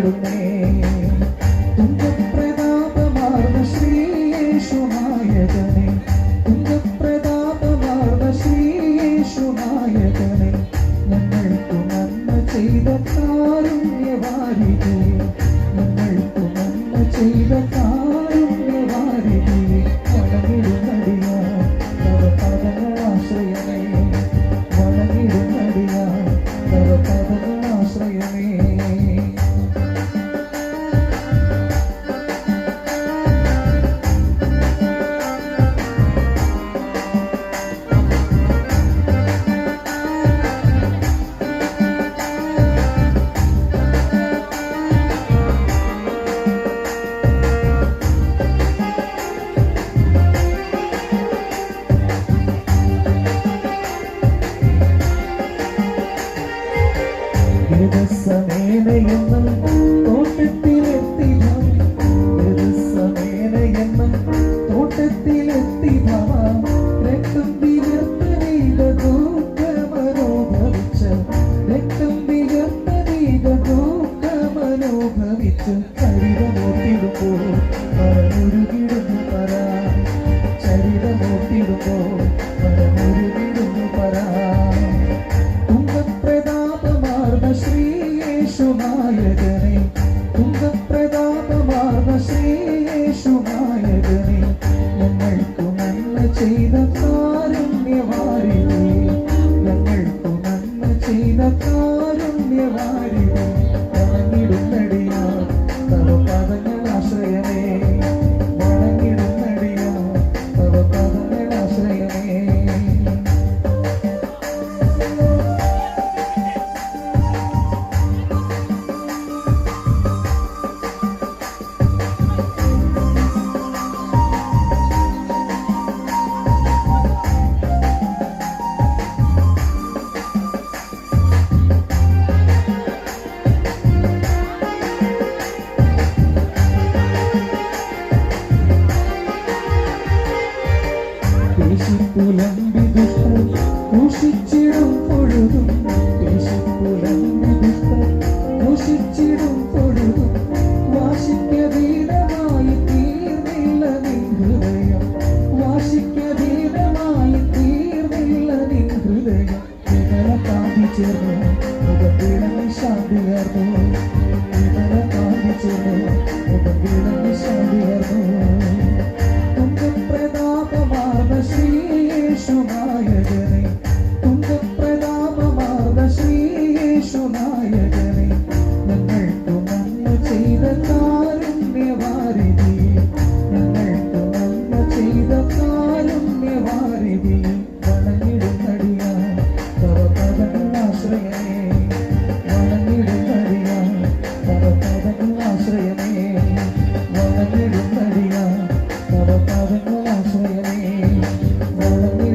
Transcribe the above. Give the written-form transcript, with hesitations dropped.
പാടുന്നേ. തുങ്കപ്രതാപമാർന്ന ശ്രീയേശുനായകനെ, തുങ്കപ്രതാപമാർന്ന ശ്രീയേശുനായകനെ, ഞങ്ങൾക്കു നന്മ ചെയ്ത കാരുണ്യവാരിധി, ഞങ്ങൾക്കു നന്മ ചെയ്ത കാരുണ്യവാരിധി, വണങ്ങിടുന്നടിയാൻ തവ പദങ്ങളാശ്രയമേ, വണങ്ങിടുന്നടിയാൻ തവ പദങ്ങളാശ്രയമേ. സമേനയെന്നും തോട്ടത്തിലെത്തി സമേനയെന്നും തോട്ടത്തിലെത്തി ഭവ രക്തം വിയർത്ത നീക ദുഃഖമനോഭവിച്ച രക്തം വിയർത്ത നീക ദുഃഖമനോഭവിച്ച് ചരിതമോട്ടിടുമ്പോൾ മരമുരുകിടുന്നു പറ, ചരിതമോട്ടിടുമ്പോൾ മരമുരുകിടുന്നു പറ. ശ്രീയേശുനായകനെ, തുങ്കപ്രതാപമാർന്ന ശ്രീയേശുനായകനെ, ഞങ്ങൾക്കു നന്മ ചെയ്ത കാരുണ്യവാരിധി, ഞങ്ങൾക്കു നന്മ ചെയ്ത കാരുണ്യവാരിധി, വണങ്ങിടുന്നടിയാൻ തവ പദങ്ങളാശ്രയമേ, വണങ്ങിടുന്നടിയാൻ തവ പദങ്ങളാശ്രയമേ. പേശിപ്പുലമ്പി ദുഷ്ടൻ ക്രൂശിച്ചിടും പൊഴുതും, പേശിപ്പുലമ്പി ദുഷ്ടൻ ക്രൂശിച്ചിടും പൊഴുതും, വാശിക്കധീനമായി തീർന്നില്ല നിൻ ഹൃദയം, വാശിക്കധീനമായി തീർന്നില്ല നിൻ ഹൃദയം. വിമല കാന്തി ചേർന്നു മുഖത്തിളങ്ങി ശാന്തിയാർന്നു, വിമല കാന്തി ചേർന്നു മുഖത്തിളങ്ങി ശാന്തിയാർന്നു. തുങ്കപ്രതാപമാർന്ന ശ്രീയേശുനായകനെ, തുങ്കപ്രതാപമാർന്ന ശ്രീയേശുനായകനെ, ഞങ്ങൾക്കു നന്മ ചെയ്ത കാരുണ്യവാരിധി, ഞങ്ങൾക്കു നന്മ ചെയ്ത കാരുണ്യവാരിധി, വണങ്ങിടുന്നടിയാൻ തവ പദങ്ങളാശ്രയമേ, വണങ്ങിടുന്നടിയാൻ തവ പദങ്ങളാശ്രയമേ, വണങ്ങിടുന്നടിയാൻ തവ പദങ്ങളാശ്രയമേ, വണങ്ങി